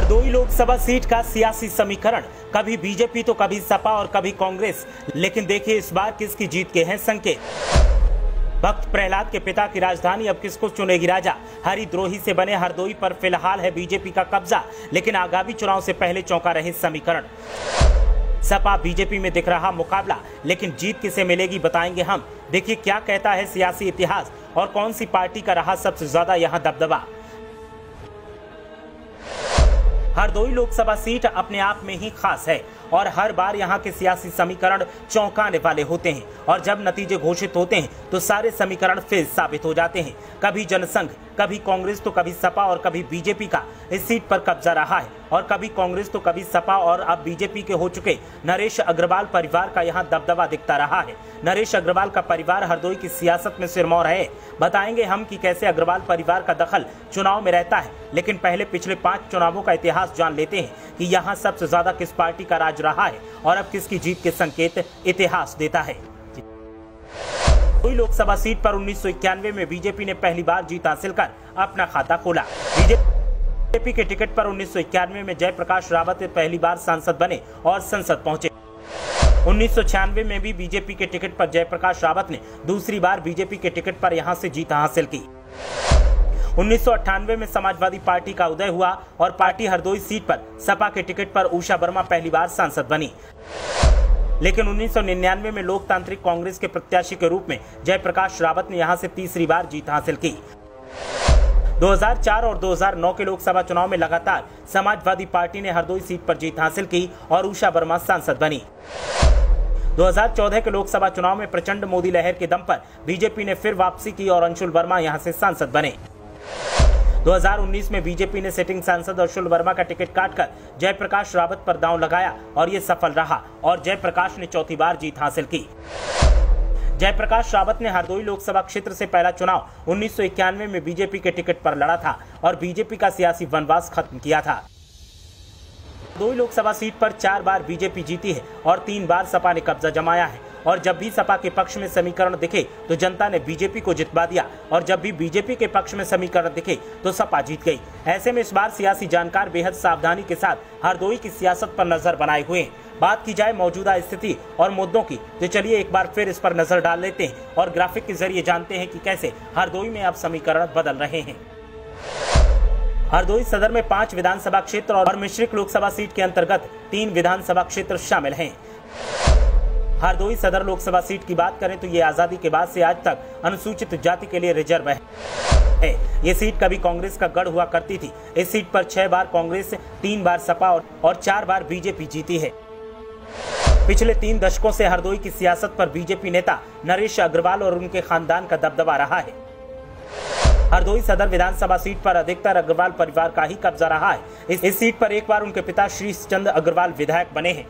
Hardoi Lok Sabha seat का सियासी समीकरण, कभी बीजेपी तो कभी सपा और कभी कांग्रेस, लेकिन देखिए इस बार किसकी जीत के हैं संकेत। भक्त प्रहलाद के पिता की राजधानी अब किसको चुनेगी राजा। हरिद्रोही से बने हरदोई पर फिलहाल है बीजेपी का कब्जा, लेकिन आगामी चुनाव से पहले चौंका रहे समीकरण। सपा बीजेपी में दिख रहा मुकाबला, लेकिन जीत किसे मिलेगी बताएंगे हम। देखिए क्या कहता है सियासी इतिहास और कौन सी पार्टी का रहा सबसे ज्यादा यहां दबदबा। हरदोई लोकसभा सीट अपने आप में ही खास है और हर बार यहां के सियासी समीकरण चौंकाने वाले होते हैं और जब नतीजे घोषित होते हैं तो सारे समीकरण फेल साबित हो जाते हैं। कभी जनसंघ, कभी कांग्रेस तो कभी सपा और कभी बीजेपी का इस सीट पर कब्जा रहा है और कभी कांग्रेस तो कभी सपा और अब बीजेपी के हो चुके नरेश अग्रवाल परिवार का यहां दबदबा दिखता रहा है। नरेश अग्रवाल का परिवार हरदोई की सियासत में सिरमौर है। बताएंगे हम कि कैसे अग्रवाल परिवार का दखल चुनाव में रहता है, लेकिन पहले पिछले 5 चुनावों का इतिहास जान लेते हैं कि यहाँ सबसे ज्यादा किस पार्टी का राज रहा है और अब किसकी जीत के संकेत इतिहास देता है। हरदोई लोकसभा सीट पर 1991 में बीजेपी ने पहली बार जीत हासिल कर अपना खाता खोला। बीजेपी के टिकट पर 1991 में जयप्रकाश रावत पहली बार सांसद बने और संसद पहुंचे। 1996 में भी बीजेपी के टिकट पर जयप्रकाश रावत ने दूसरी बार बीजेपी के टिकट पर यहां से जीत हासिल की। 1998 में समाजवादी पार्टी का उदय हुआ और पार्टी हरदोई सीट पर सपा के टिकट पर उषा वर्मा पहली बार सांसद बनी। लेकिन 1999 में लोकतांत्रिक कांग्रेस के प्रत्याशी के रूप में जयप्रकाश रावत ने यहां से तीसरी बार जीत हासिल की। 2004 और 2009 के लोकसभा चुनाव में लगातार समाजवादी पार्टी ने हरदोई सीट पर जीत हासिल की और उषा वर्मा सांसद बनी। 2014 के लोकसभा चुनाव में प्रचंड मोदी लहर के दम पर बीजेपी ने फिर वापसी की और अंशुल वर्मा यहां से सांसद बने। 2019 में बीजेपी ने सिटिंग सांसद अंशुल वर्मा का टिकट काटकर जयप्रकाश रावत पर दांव लगाया और ये सफल रहा और जयप्रकाश ने चौथी बार जीत हासिल की। जयप्रकाश रावत ने हरदोई लोकसभा क्षेत्र से पहला चुनाव 1991 में बीजेपी के टिकट पर लड़ा था और बीजेपी का सियासी वनवास खत्म किया था। हरदोई लोकसभा सीट पर 4 बार बीजेपी जीती है और 3 बार सपा ने कब्जा जमाया है और जब भी सपा के पक्ष में समीकरण दिखे तो जनता ने बीजेपी को जितवा दिया और जब भी बीजेपी के पक्ष में समीकरण दिखे तो सपा जीत गई। ऐसे में इस बार सियासी जानकार बेहद सावधानी के साथ हरदोई की सियासत पर नजर बनाए हुए हैं। बात की जाए मौजूदा स्थिति और मुद्दों की तो चलिए एक बार फिर इस पर नजर डाल लेते हैं और ग्राफिक के जरिए जानते हैं कि कैसे हरदोई में अब समीकरण बदल रहे हैं। हरदोई सदर में 5 विधानसभा क्षेत्र और मिश्रिक लोकसभा सीट के अंतर्गत 3 विधानसभा क्षेत्र शामिल हैं। हरदोई सदर लोकसभा सीट की बात करें तो ये आजादी के बाद से आज तक अनुसूचित जाति के लिए रिजर्व है। ये सीट कभी कांग्रेस का गढ़ हुआ करती थी। इस सीट पर 6 बार कांग्रेस, 3 बार सपा और 4 बार बीजेपी जीती है। पिछले 3 दशकों से हरदोई की सियासत पर बीजेपी नेता नरेश अग्रवाल और उनके खानदान का दबदबा रहा है। हरदोई सदर विधानसभा सीट पर अधिकतर अग्रवाल परिवार का ही कब्जा रहा है। इस सीट पर एक बार उनके पिता श्री चंद अग्रवाल विधायक बने हैं।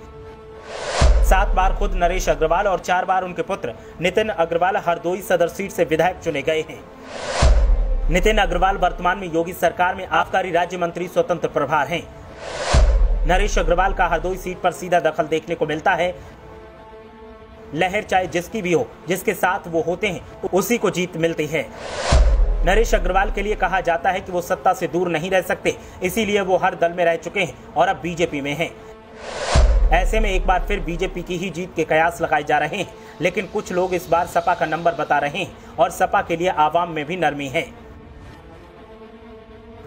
7 बार खुद नरेश अग्रवाल और 4 बार उनके पुत्र नितिन अग्रवाल हरदोई सदर सीट से विधायक चुने गए हैं। नितिन अग्रवाल वर्तमान में योगी सरकार में आबकारी राज्य मंत्री स्वतंत्र प्रभार हैं। नरेश अग्रवाल का हरदोई सीट पर सीधा दखल देखने को मिलता है। लहर चाहे जिसकी भी हो, जिसके साथ वो होते हैं उसी को जीत मिलती है। नरेश अग्रवाल के लिए कहा जाता है कि वो सत्ता से दूर नहीं रह सकते, इसीलिए वो हर दल में रह चुके हैं और अब बीजेपी में हैं। ऐसे में एक बार फिर बीजेपी की ही जीत के कयास लगाए जा रहे हैं, लेकिन कुछ लोग इस बार सपा का नंबर बता रहे हैं और सपा के लिए आवाम में भी नरमी है।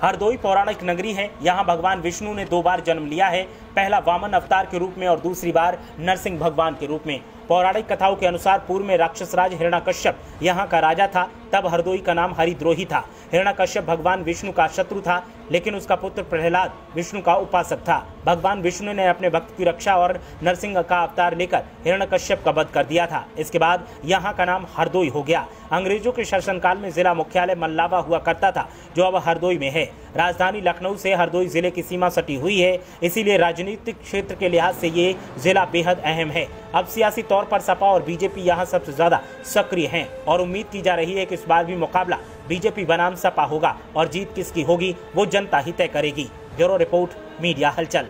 हरदोई पौराणिक नगरी है। यहाँ भगवान विष्णु ने 2 बार जन्म लिया है, पहला वामन अवतार के रूप में और दूसरी बार नरसिंह भगवान के रूप में। पौराणिक कथाओं के अनुसार पूर्व में राक्षसराज हिरण्यकश्यप यहाँ का राजा था, तब हरदोई का नाम हरिद्रोही था। हिरण्यकश्यप भगवान विष्णु का शत्रु था, लेकिन उसका पुत्र प्रहलाद विष्णु का उपासक था। भगवान विष्णु ने अपने भक्त की रक्षा और नरसिंह का अवतार लेकर हिरण्यकश्यप का वध कर दिया था। इसके बाद यहाँ का नाम हरदोई हो गया। अंग्रेजों के शासनकाल में जिला मुख्यालय मल्लावा हुआ करता था, जो अब हरदोई में है। राजधानी लखनऊ से हरदोई जिले की सीमा सटी हुई है, इसीलिए राजनीतिक क्षेत्र के लिहाज से ये जिला बेहद अहम है। अब सियासी तौर पर सपा और बीजेपी यहाँ सबसे ज्यादा सक्रिय हैं और उम्मीद की जा रही है कि इस बार भी मुकाबला बीजेपी बनाम सपा होगा और जीत किसकी होगी वो जनता ही तय करेगी। ब्यूरो रिपोर्ट, मीडिया हलचल।